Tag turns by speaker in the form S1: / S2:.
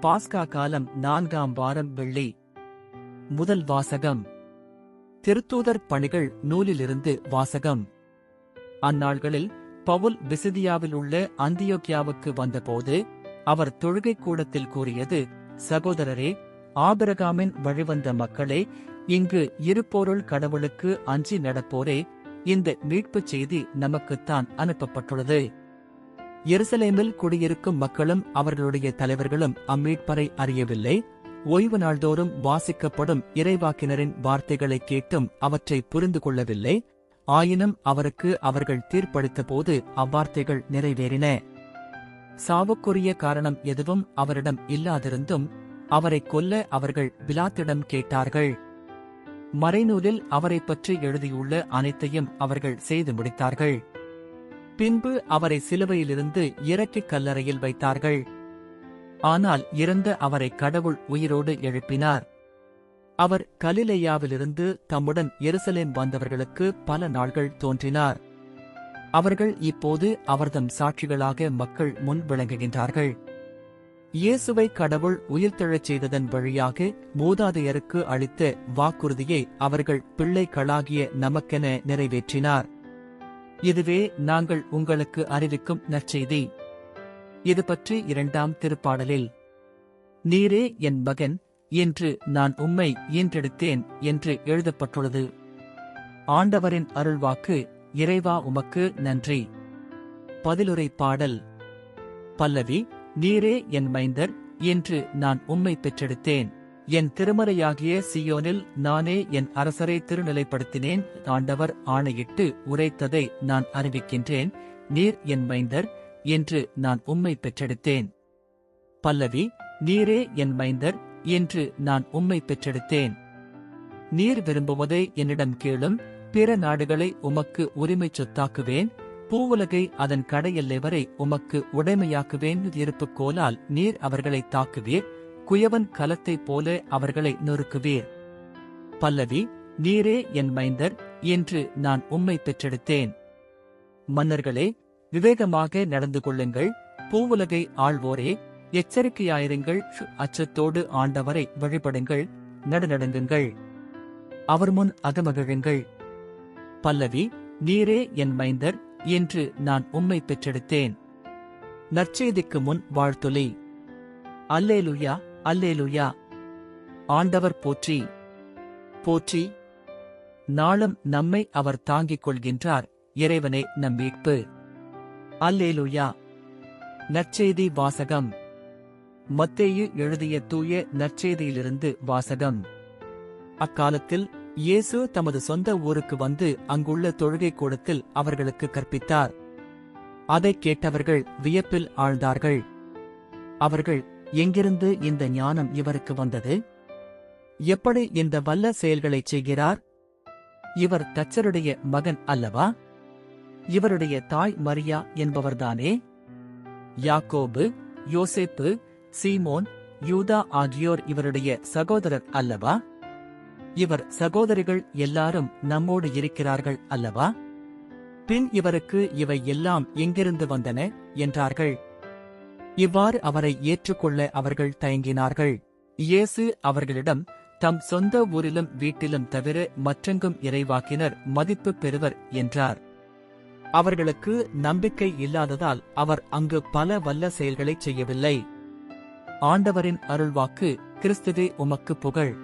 S1: பாஸ்கா காலம் 4ஆம் வாரம் வெள்ளி. முதல் வாசகம். திருத்தூதர் பணிகள் நூலிலிருந்து வாசகம். அந்நாள்களில் பவுல் பிசிதியாவில் உள்ள அந்தியோக்கியாவுக்கு வந்தபோது அவர் தொழுகை கூடத்தில் கூறியது, சகோதரரே, ஆபிரகாமின் வழிவந்த மக்களே, இங்கு இருப்போருள் கடவுளுக்கு அஞ்சி நடப்போரே, இந்த மீட்புச் செய்தி நமக்குத்தான் அனுப்பப்பட்டுள்ளது. எருசலேமில் குடியிருக்கும் மக்களும் அவர்களுடைய தலைவர்களும் அம்மீட்பரை அறியவில்லை. ஓய்வு நாள்தோறும் வாசிக்கப்படும் இறைவாக்கினரின் வார்த்தைகளை கேட்டும் அவற்றை புரிந்து கொள்ளவில்லை. ஆயினும் அவருக்கு அவர்கள் தீர்ப்பளித்தபோது அவ்வார்த்தைகள் நிறைவேறின. சாவுக்குரிய காரணம் எதுவும் அவரிடம் இல்லாதிருந்தும் அவரை கொல்ல அவர்கள் பிலாத்திடம் கேட்டார்கள். மறைநூலில் அவரைப் பற்றி எழுதியுள்ள அனைத்தையும் அவர்கள் செய்து முடித்தார்கள். பின்பு அவரை சிலுவையிலிருந்து இறக்கிக் கல்லறையில் வைத்தார்கள். ஆனால் இறந்த அவரை கடவுள் உயிரோடு எழுப்பினார். அவர் கலிலேயாவிலிருந்து தம்முடன் எருசலேம் வந்தவர்களுக்கு பல நாள்கள் தோன்றினார். அவர்கள் இப்போது அவர்தம் சாட்சிகளாக மக்கள் முன் விளங்குகின்றார்கள். இயேசுவை கடவுள் உயிர்த்தெழச் செய்ததன் வழியாக மூதாதையருக்கு அளித்த வாக்குறுதியை அவர்கள் பிள்ளைகளாகிய நமக்கென நிறைவேற்றினார். இதுவே நாங்கள் உங்களுக்கு அறிவிக்கும் நற்செய்தி. இது பற்றி 2ஆம் திருப்பாடலில், நீரே என் மகன், என்று நான் உம்மை ஈன்றெடுத்தேன் என்று எழுதப்பட்டுள்ளது. ஆண்டவரின் அருள்வாக்கு. இறைவா, உமக்கு நன்றி. பதிலுரை பாடல். பல்லவி. நீரே என் மைந்தர், என்று நான் உம்மை பெற்றெடுத்தேன். என் திருமறையாகிய சியோனில் நானே என் அரசரை திருநிலைப்படுத்தினேன். ஆண்டவர் ஆணையிட்டு உரைத்ததை நான் அறிவிக்கின்றேன். நீர் என் மைந்தர், என்று நான் உம்மை பெற்றெடுத்தேன். பல்லவி. நீரே என் மைந்தர், என்று நான் உம்மை பெற்றெடுத்தேன். நீர் விரும்புவதை என்னிடம் கேளும். பிற நாடுகளை உமக்கு உரிமைச் சொத்தாக்குவேன். பூவுலகை அதன் கடையெல்லை வரை உமக்கு உடைமையாக்குவேன். இருப்புக் கோலால் நீர் அவர்களை தாக்குவீர். குயவன் கலத்தைப் போல அவர்களை நொறுக்குவீர். பல்லவி. நீரே என் மைந்தர், என்று நான் உம்மை பெற்றெடுத்தேன். மன்னர்களே, விவேகமாக நடந்து கொள்ளுங்கள். பூவுலகை ஆள்வோரே, எச்சரிக்கையாயிருங்கள். அச்சத்தோடு ஆண்டவரை வழிபடுங்கள். நடுநடுங்குங்கள். அவர் முன் அகமகிழுங்கள். பல்லவி. நீரே என் மைந்தர், என்று நான் உம்மை பெற்றெடுத்தேன். நற்செய்திக்கு முன் வாழ்த்துளி. அல்லேலுயா, அல்லேலுயா. ஆண்டவர் போற்றி, போற்றி. நாளும் நம்மை அவர் தாங்கிக் கொள்கின்றார். இறைவனே நம் மீட்பு. அல்லேலுயா. நற்செய்தி வாசகம். மத்தேயு எழுதிய தூய நற்செய்தியிலிருந்து வாசகம். அக்காலத்தில் இயேசு தமது சொந்த ஊருக்கு வந்து அங்குள்ள தொழுகை கூடத்தில் அவர்களுக்கு கற்பித்தார். அதைக் கேட்டவர்கள் வியப்பில் ஆழ்ந்தார்கள். அவர்கள், எங்கிருந்து இந்த ஞானம் இவருக்கு வந்தது? எப்படி இந்த வல்ல செயல்களைச் செய்கிறார்? இவர் தச்சருடைய மகன் அல்லவா? இவருடைய தாய் மரியா என்பவர்தானே? யாக்கோபு, யோசேப்பு, சீமோன், யூதா ஆகியோர் இவருடைய சகோதரர் அல்லவா? இவர் சகோதரிகள் எல்லாரும் நம்மோடு இருக்கிறார்கள் அல்லவா? பின் இவருக்கு இவை எல்லாம் எங்கிருந்து வந்தன? என்றார்கள். இவ்வாறு அவரை ஏற்றுக்கொள்ள அவர்கள் தயங்கினார்கள். இயேசு அவர்களிடம், தம் சொந்த ஊரிலும் வீட்டிலும் தவிர மற்றெங்கும் இறைவாக்கினர் மதிப்பு பெறுவர் என்றார். அவர்களுக்கு நம்பிக்கை இல்லாததால் அவர் அங்கு பல வல்ல செயல்களைச் செய்யவில்லை. ஆண்டவரின் அருள்வாக்கு. கிறிஸ்துவே உமக்கு புகழ்.